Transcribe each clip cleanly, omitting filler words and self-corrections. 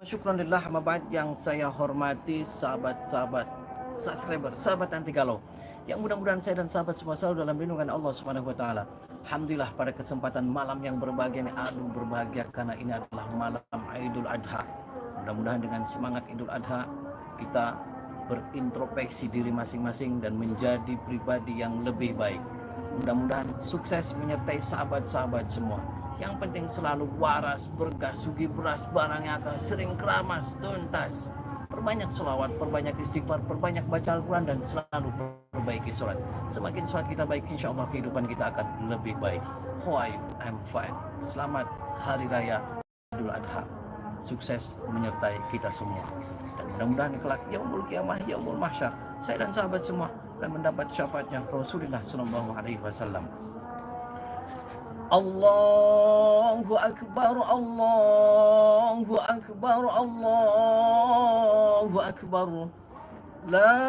Syukranillah Ahmad yang saya hormati sahabat-sahabat subscriber, sahabat anti galau, yang mudah-mudahan saya dan sahabat semua selalu dalam lindungan Allah Subhanahu wa taala. Alhamdulillah pada kesempatan malam yang berbahagia ini, berbahagia karena ini adalah malam Idul Adha. Mudah-mudahan dengan semangat Idul Adha kita berintrospeksi diri masing-masing dan menjadi pribadi yang lebih baik. Mudah-mudahan sukses menyertai sahabat-sahabat semua. Yang penting selalu waras, berkah, sugi, beras, barangnya akan sering keramas, tuntas. Perbanyak sholawat, perbanyak istighfar, perbanyak baca Al-Quran, dan selalu perbaiki sholat. Semakin sholat kita baik, insya Allah kehidupan kita akan lebih baik. How are you? I'm fine. Selamat Hari Raya Idul Adha. Sukses menyertai kita semua. Dan mudah-mudahan kelak yaumul qiyamah, yaumul mahsyar, saya dan sahabat semua akan mendapat syafaatnya Rasulullah Sallallahu Alaihi Wasallam. Allahu Akbar, Allahu Akbar, Allahu Akbar. La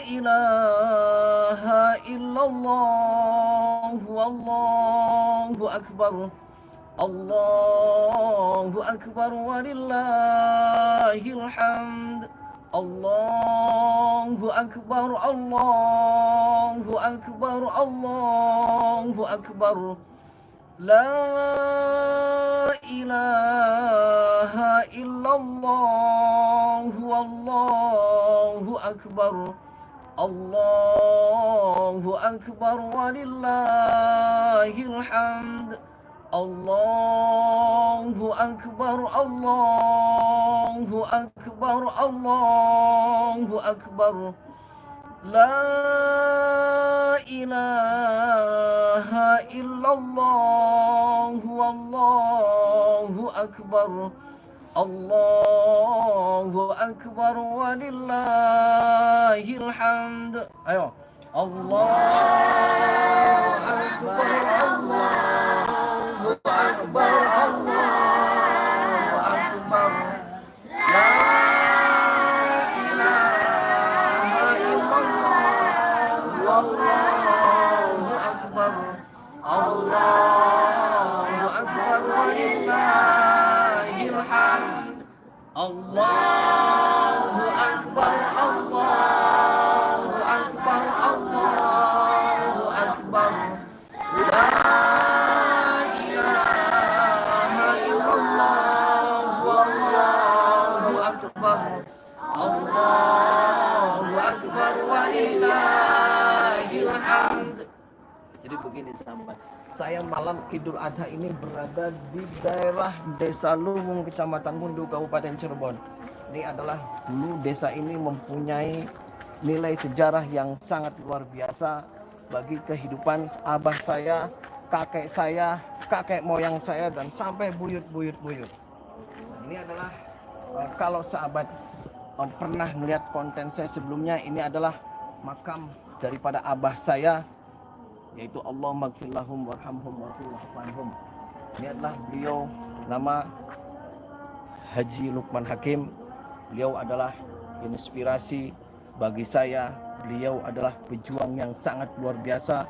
ilaha illallah, Allahu Akbar. Allahu Akbar walillahil hamd. Allahu Akbar, Allahu Akbar, Allahu Akbar. La ilaha illallah, Allahu Akbar. Allahu Akbar walillahil hamd. Allahu Akbar, Allahu Akbar, Allahu Akbar. La ilaha illallah, Allahu Akbar. Allahu Akbar walillahil hamd. Ayo. Allahu Akbar, Allahu Akbar, Allahu Akbar. La ilaha illallah, Allahu Akbar. Allahu Akbar walillahil hamd. Allahu Akbar, Allahu Akbar, Allahu Akbar. La ilaha illallah, Allahu Akbar. Allahu Akbar walillahil hamd. Jadi begini sahabat, saya malam Idul Adha ini berada di daerah Desa Luwung, Kecamatan Mundu, Kabupaten Cirebon. Ini adalah dulu desa ini mempunyai nilai sejarah yang sangat luar biasa bagi kehidupan abah saya, kakek moyang saya, dan sampai buyut-buyut. Ini adalah kalau sahabat pernah melihat konten saya sebelumnya, ini adalah makam daripada abah saya, yaitu Allah maghfirlahum warhamhum warhamhum. Ini adalah beliau, nama Haji Lukman Hakim. Beliau adalah inspirasi bagi saya. Beliau adalah pejuang yang sangat luar biasa,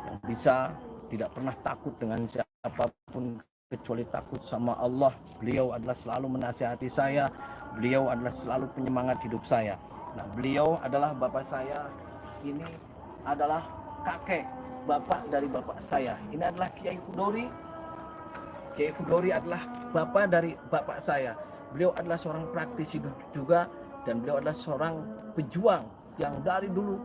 yang bisa tidak pernah takut dengan siapapun kecuali takut sama Allah. Beliau adalah selalu menasihati saya. Beliau adalah selalu penyemangat hidup saya. Nah, beliau adalah bapak saya. Ini adalah kakek bapak dari bapak saya. Ini adalah Kiai Hudori. Kiai Hudori adalah bapak dari bapak saya. Beliau adalah seorang praktisi juga, dan beliau adalah seorang pejuang yang dari dulu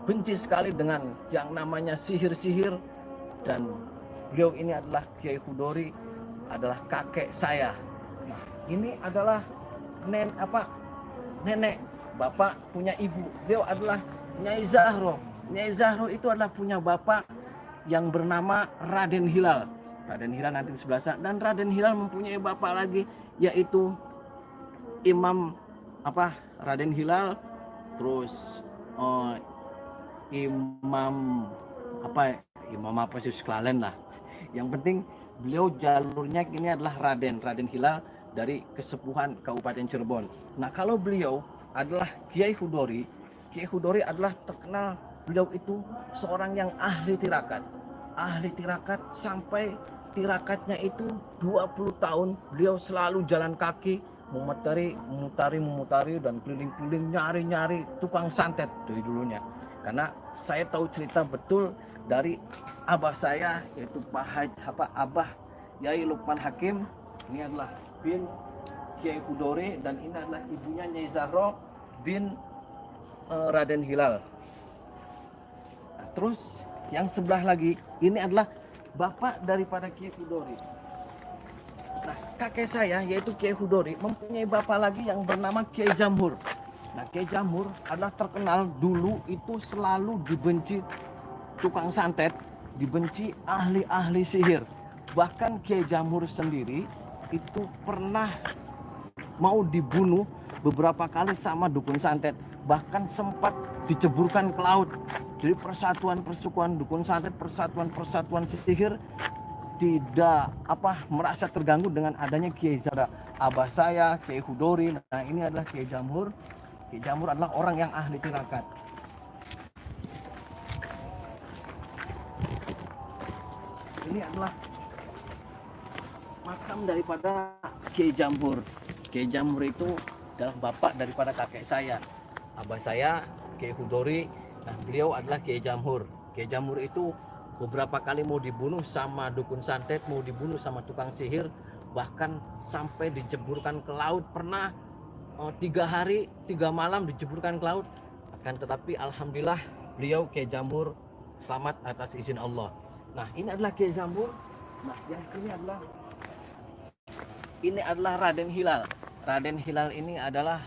benci sekali dengan yang namanya sihir-sihir. Dan beliau ini adalah Kiai Hudori, adalah kakek saya. Nah, ini adalah nenek bapak punya ibu. Beliau adalah Nyai Zahro. Nyai Zahro itu adalah punya bapak yang bernama Raden Hilal. Raden Hilal nanti di sebelah sana. Dan Raden Hilal mempunyai bapak lagi, yaitu Imam Raden Hilal. Terus Imam apa sih sekalian lah. Yang penting beliau jalurnya ini adalah Raden Hilal dari kesepuhan Kabupaten Cirebon. Nah, kalau beliau adalah Kiai Hudori. Kiai Hudori adalah terkenal, beliau itu seorang yang ahli tirakat sampai tirakatnya itu 20 tahun beliau selalu jalan kaki, memutari dan keliling-keliling nyari tukang santet dari dulunya. Karena saya tahu cerita betul dari abah saya, yaitu Abah Yai Lukman Hakim. Ini adalah bin Kiai Hudori, dan ini adalah ibunya Nyai Zahro bin Raden Hilal. Nah, terus yang sebelah lagi ini adalah bapak daripada Kiai Hudori. Nah, kakek saya yaitu Kiai Hudori mempunyai bapak lagi yang bernama Kiai Jamhur. Nah, Kiai Jamhur adalah terkenal dulu itu selalu dibenci tukang santet, dibenci ahli-ahli sihir. Bahkan Kiai Jamhur sendiri itu pernah mau dibunuh beberapa kali sama dukun santet, bahkan sempat diceburkan ke laut. Jadi persatuan dukun santet, persatuan sihir tidak merasa terganggu dengan adanya Kiai Zara. Abah saya Kiai Hudori. Nah, ini adalah Kiai Jamhur. Kiai Jamhur adalah orang yang ahli tirakat. Ini adalah makam daripada Kiai Jamhur. Kiai Jamhur itu adalah bapak daripada kakek saya. Abah saya Kiai Hudori. Nah, beliau adalah Kiai Jamhur. Kiai Jamhur itu beberapa kali mau dibunuh sama dukun santet, mau dibunuh sama tukang sihir, bahkan sampai diceburkan ke laut. Pernah 3 hari 3 malam diceburkan ke laut. Akan tetapi alhamdulillah beliau Kiai Jamhur selamat atas izin Allah. Nah, ini adalah Kiai Jamhur. Nah, yang ini adalah Raden Hilal. Raden Hilal ini adalah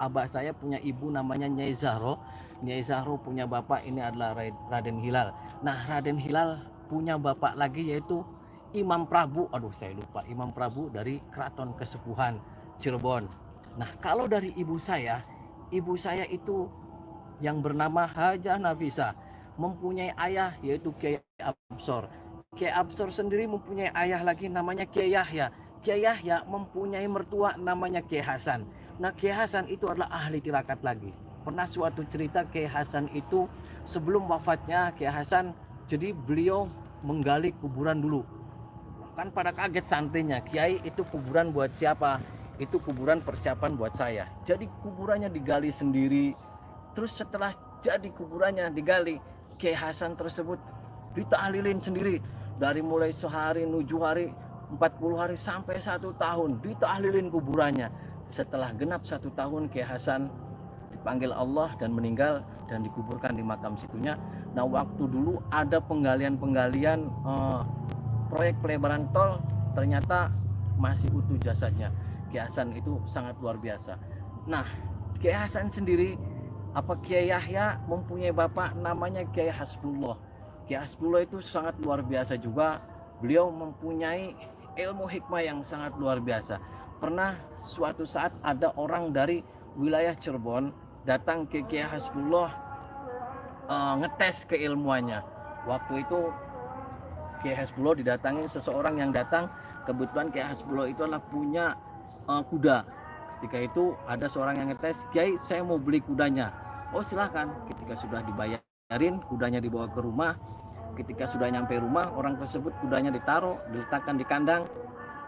abah saya punya ibu namanya Nyai Zahro. Nyai Zahro punya bapak ini adalah Raden Hilal. Nah, Raden Hilal punya bapak lagi yaitu Imam Prabu. Saya lupa. Imam Prabu dari Keraton Kesepuhan Cirebon. Nah, kalau dari ibu saya itu yang bernama Hajah Nafisa, mempunyai ayah yaitu Kiai Absor. Kiai Absor sendiri mempunyai ayah lagi namanya Kiai Yahya. Kiai Yahya mempunyai mertua namanya Kiai Hasan. Nah, Kiai Hasan itu adalah ahli tirakat lagi. Pernah suatu cerita Kiai Hasan itu sebelum wafatnya Kiai Hasan, jadi beliau menggali kuburan dulu. Kan pada kaget santrinya, Kiai itu kuburan buat siapa? Itu kuburan persiapan buat saya. Jadi kuburannya digali sendiri. Terus setelah jadi kuburannya digali, Kiai Hasan tersebut ditahlilin sendiri. Dari mulai sehari, 7 hari, 40 hari sampai 1 tahun ditahlilin kuburannya. Setelah genap 1 tahun, Kiai Hasan dipanggil Allah dan meninggal dan dikuburkan di makam situnya. Nah, waktu dulu ada penggalian proyek pelebaran tol, ternyata masih utuh jasadnya. Kiai Hasan itu sangat luar biasa. Nah, Kiai Hasan sendiri Kiai Yahya mempunyai bapak namanya Kiai Hasbullah. Kiai Hasbullah itu sangat luar biasa juga. Beliau mempunyai ilmu hikmah yang sangat luar biasa. Pernah suatu saat ada orang dari wilayah Cirebon datang ke Kiai Hasbullah ngetes keilmuannya. Waktu itu Kiai Hasbullah didatangi seseorang yang datang. Kebetulan Kiai Hasbullah itu adalah punya kuda. Ketika itu ada seorang yang ngetes, Kiai saya mau beli kudanya. Oh silahkan. Ketika sudah dibayarin, kudanya dibawa ke rumah. Ketika sudah nyampe rumah, orang tersebut kudanya ditaruh, diletakkan di kandang.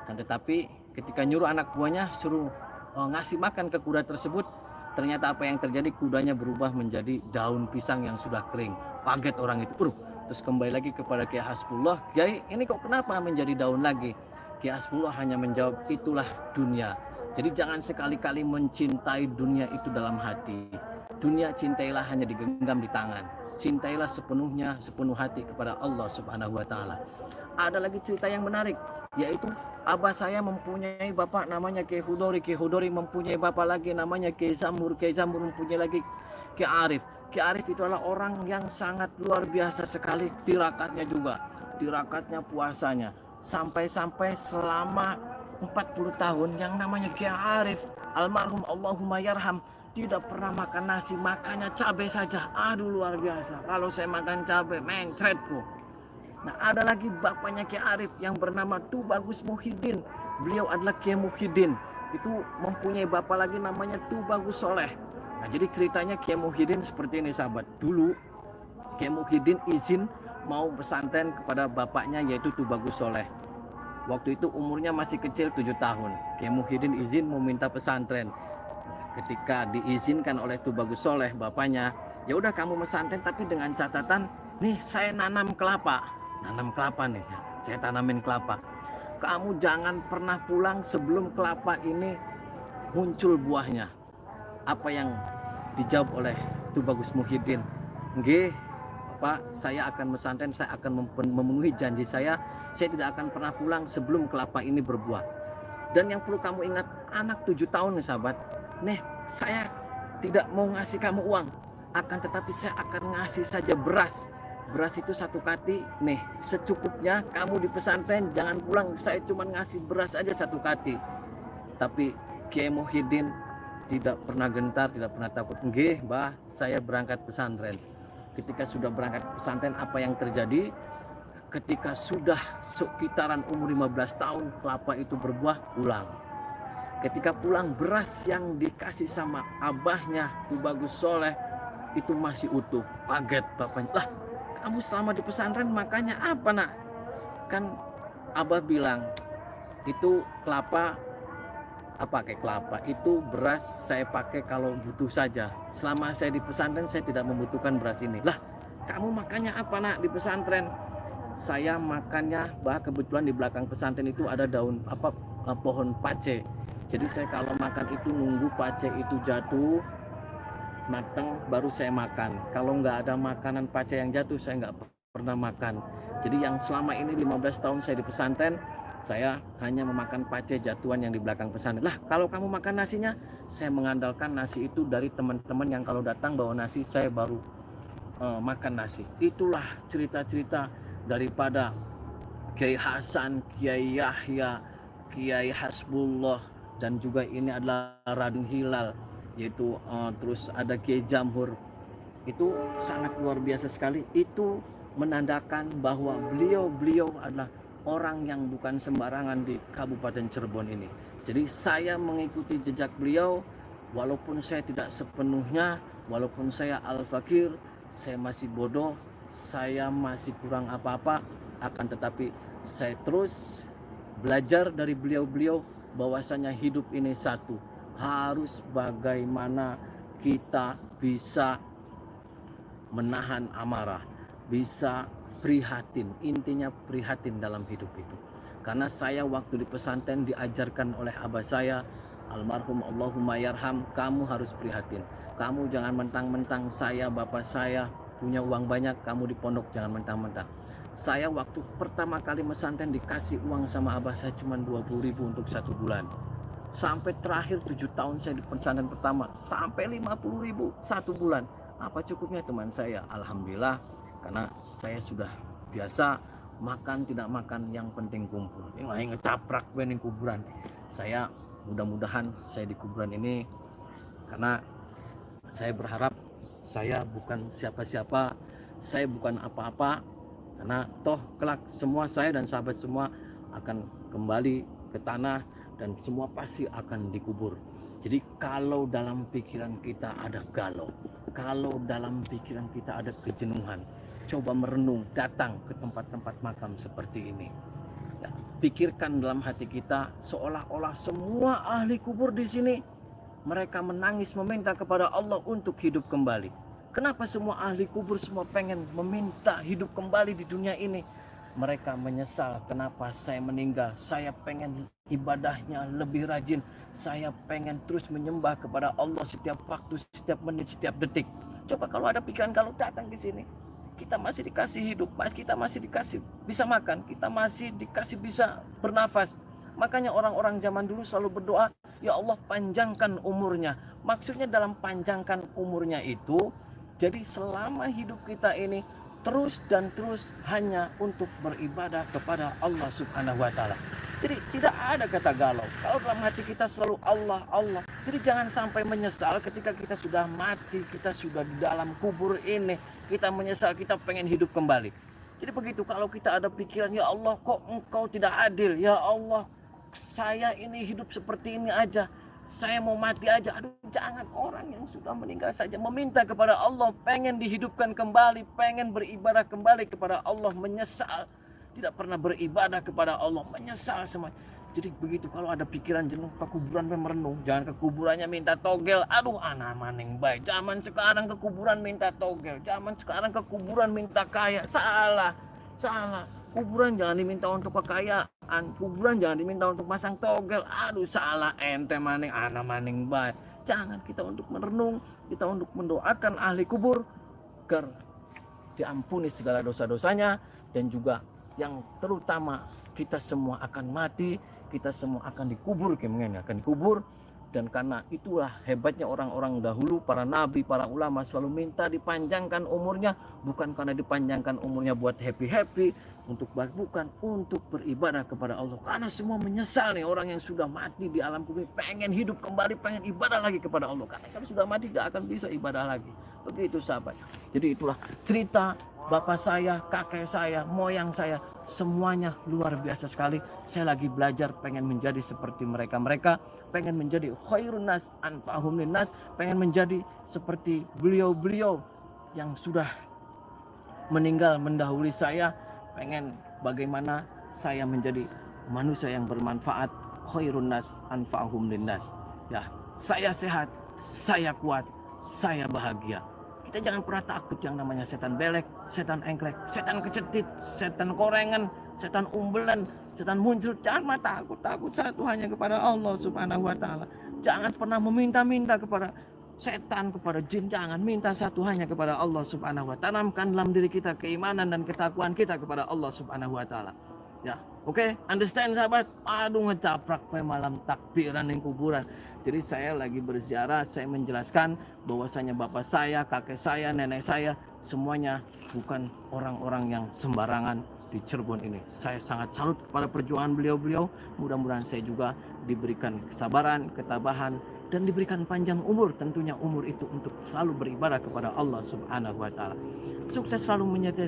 Dan tetapi ketika nyuruh anak buahnya suruh ngasih makan ke kuda tersebut, ternyata apa yang terjadi, kudanya berubah menjadi daun pisang yang sudah kering. Kaget orang itu. Terus kembali lagi kepada Kiai Hasbullah, Kiai ini kok kenapa menjadi daun lagi? Kiai Hasbullah hanya menjawab, itulah dunia. Jadi jangan sekali-kali mencintai dunia itu dalam hati. Dunia cintailah hanya digenggam di tangan. Cintailah sepenuh hati kepada Allah Subhanahu wa taala. Ada lagi cerita yang menarik, yaitu abah saya mempunyai bapak namanya Kiai Hudori. Kiai Hudori mempunyai bapak lagi namanya Kiai Jamhur. Kiai Jamhur mempunyai lagi Kiai Arif. Kiai Arif itu adalah orang yang sangat luar biasa sekali tirakatnya juga. Tirakatnya, puasanya. Sampai-sampai selama 40 tahun yang namanya Kiai Arif almarhum Allahumma yarham tidak pernah makan nasi, makannya cabai saja. Aduh luar biasa. Kalau saya makan cabai mencretku. Nah, ada lagi bapaknya Kiai Arif yang bernama Tubagus Muhyiddin. Beliau adalah Kiai Muhyiddin. Itu mempunyai bapak lagi namanya Tubagus Soleh. Nah, jadi ceritanya Kiai Muhyiddin seperti ini sahabat. Dulu Kiai Muhyiddin izin mau pesantren kepada bapaknya yaitu Tubagus Soleh. Waktu itu umurnya masih kecil 7 tahun. Kiai Muhyiddin izin meminta pesantren. Ketika diizinkan oleh Tubagus Soleh bapaknya, ya udah kamu pesantren tapi dengan catatan, nih saya nanam kelapa nih, saya tanamin kelapa. Kamu jangan pernah pulang sebelum kelapa ini muncul buahnya. Apa yang dijawab oleh Tubagus Muhyiddin? Nggih, Pak, saya akan pesantren, saya akan memenuhi janji saya tidak akan pernah pulang sebelum kelapa ini berbuah. Dan yang perlu kamu ingat, anak 7 tahun nih sahabat, nih saya tidak mau ngasih kamu uang, akan tetapi saya akan ngasih saja beras. Beras itu 1 kati, nih secukupnya kamu di pesantren, jangan pulang, saya cuma ngasih beras aja 1 kati. Tapi Kiai Muhyiddin tidak pernah gentar, tidak pernah takut. Nggih, Mbah, saya berangkat pesantren. Ketika sudah berangkat pesantren, apa yang terjadi? Ketika sudah sekitaran umur 15 tahun, kelapa itu berbuah, pulang. Ketika pulang, beras yang dikasih sama abahnya Tubagus Soleh itu masih utuh. Kaget bapaknya, lah kamu selama di pesantren makanya apa nak? Kan abah bilang itu kelapa, pakai kelapa itu beras saya pakai kalau butuh saja. Selama saya di pesantren saya tidak membutuhkan beras ini. Lah kamu makannya apa nak di pesantren? Saya makannya, bah kebetulan di belakang pesantren itu ada daun pohon pace. Jadi saya kalau makan itu nunggu pace itu jatuh matang baru saya makan. Kalau nggak ada makanan pace yang jatuh saya nggak pernah makan. Jadi yang selama ini 15 tahun saya di pesantren, saya hanya memakan pace jatuhan yang di belakang pesantren. Lah kalau kamu makan nasinya, saya mengandalkan nasi itu dari teman-teman yang kalau datang bawa nasi saya baru makan nasi. Itulah cerita-cerita daripada Kiai Hasan, Kiai Yahya, Kiai Hasbullah, dan juga ini adalah Raden Hilal, yaitu terus ada Kiai Jamhur. Itu sangat luar biasa sekali. Itu menandakan bahwa beliau adalah orang yang bukan sembarangan di Kabupaten Cirebon ini. Jadi saya mengikuti jejak beliau, walaupun saya tidak sepenuhnya, walaupun saya al-fakir, saya masih bodoh, saya masih kurang apa-apa, akan tetapi saya terus belajar dari beliau-beliau bahwasanya hidup ini satu, harus bagaimana kita bisa menahan amarah, bisa prihatin, intinya prihatin dalam hidup itu. Karena saya waktu di pesantren diajarkan oleh abah saya, almarhum Allahumma yarham, kamu harus prihatin. Kamu jangan mentang-mentang saya, bapak saya punya uang banyak, kamu di pondok jangan mentang-mentang. Saya waktu pertama kali pesantren dikasih uang sama abah saya cuma 20.000 untuk 1 bulan. Sampai terakhir 7 tahun saya di pesantren pertama, sampai 50.000 1 bulan. Apa cukupnya teman saya? Alhamdulillah, karena saya sudah biasa makan tidak makan, yang penting kumpul. Ini ngecaprak bening kuburan. Saya mudah-mudahan saya di kuburan ini, karena saya berharap saya bukan siapa-siapa, saya bukan apa-apa, karena toh kelak semua saya dan sahabat semua akan kembali ke tanah dan semua pasti akan dikubur. Jadi kalau dalam pikiran kita ada galau, kalau dalam pikiran kita ada kejenuhan, coba merenung, datang ke tempat-tempat makam seperti ini. Ya, pikirkan dalam hati kita seolah-olah semua ahli kubur di sini mereka menangis meminta kepada Allah untuk hidup kembali. Kenapa semua ahli kubur semua pengen meminta hidup kembali di dunia ini? Mereka menyesal kenapa saya meninggal. Saya pengen ibadahnya lebih rajin. Saya pengen terus menyembah kepada Allah setiap waktu, setiap menit, setiap detik. Coba kalau ada pikiran kalau datang ke sini, kita masih dikasih hidup, kita masih dikasih bisa makan, kita masih dikasih bisa bernafas. Makanya orang-orang zaman dulu selalu berdoa, ya Allah panjangkan umurnya. Maksudnya dalam panjangkan umurnya itu, jadi selama hidup kita ini terus dan terus hanya untuk beribadah kepada Allah Subhanahu wa Ta'ala. Jadi tidak ada kata galau. Kalau dalam hati kita selalu Allah, Allah. Jadi jangan sampai menyesal ketika kita sudah mati, kita sudah di dalam kubur ini, kita menyesal, kita pengen hidup kembali. Jadi begitu, kalau kita ada pikiran, ya Allah kok engkau tidak adil, ya Allah saya ini hidup seperti ini aja, saya mau mati aja. Aduh, jangan. Orang yang sudah meninggal saja meminta kepada Allah, pengen dihidupkan kembali, pengen beribadah kembali kepada Allah, menyesal tidak pernah beribadah kepada Allah, menyesal semua. Jadi begitu, kalau ada pikiran jenuh ke kuburan merenung, jangan ke kuburannya minta togel. Aduh, anak maning baik. Zaman sekarang ke kuburan minta togel, zaman sekarang ke kuburan minta kaya. Salah. Kuburan jangan diminta untuk kekayaan, kuburan jangan diminta untuk masang togel. Aduh, salah ente maning, anak maning baik. Jangan, kita untuk merenung, kita untuk mendoakan ahli kubur agar diampuni segala dosa-dosanya, dan juga yang terutama kita semua akan mati, kita semua akan dikubur, akan dikubur. Dan karena itulah hebatnya orang-orang dahulu, para nabi, para ulama selalu minta dipanjangkan umurnya, bukan karena dipanjangkan umurnya buat happy-happy, bukan untuk beribadah kepada Allah. Karena semua menyesal nih, orang yang sudah mati di alam kubur pengen hidup kembali, pengen ibadah lagi kepada Allah. Karena kalau sudah mati tidak akan bisa ibadah lagi. Begitu sahabat. Jadi itulah cerita bapak saya, kakek saya, moyang saya, semuanya luar biasa sekali. Saya lagi belajar, pengen menjadi seperti mereka-mereka, pengen menjadi khairun nas anfa'uhum linnas, pengen menjadi seperti beliau-beliau yang sudah meninggal mendahului saya, pengen bagaimana saya menjadi manusia yang bermanfaat, khairun nas anfa'uhum linnas. Ya, saya sehat, saya kuat, saya bahagia. Kita jangan pernah takut yang namanya setan belek, setan engklek, setan kecetit, setan korengan, setan umbelan, setan muncul. Jangan takut satu hanya kepada Allah Subhanahu wa taala. Jangan pernah meminta-minta kepada setan, kepada jin. Jangan, minta satu hanya kepada Allah Subhanahu wa taala. Tanamkan dalam diri kita keimanan dan ketakwaan kita kepada Allah Subhanahu wa taala. Ya, oke, understand sahabat? Aduh, ngecaprak malam takbiran di kuburan. Jadi saya lagi berziarah, saya menjelaskan bahwasanya bapak saya, kakek saya, nenek saya, semuanya bukan orang-orang yang sembarangan di Cirebon ini. Saya sangat salut kepada perjuangan beliau-beliau. Mudah-mudahan saya juga diberikan kesabaran, ketabahan, dan diberikan panjang umur. Tentunya umur itu untuk selalu beribadah kepada Allah Subhanahu wa taala. Sukses selalu menyertai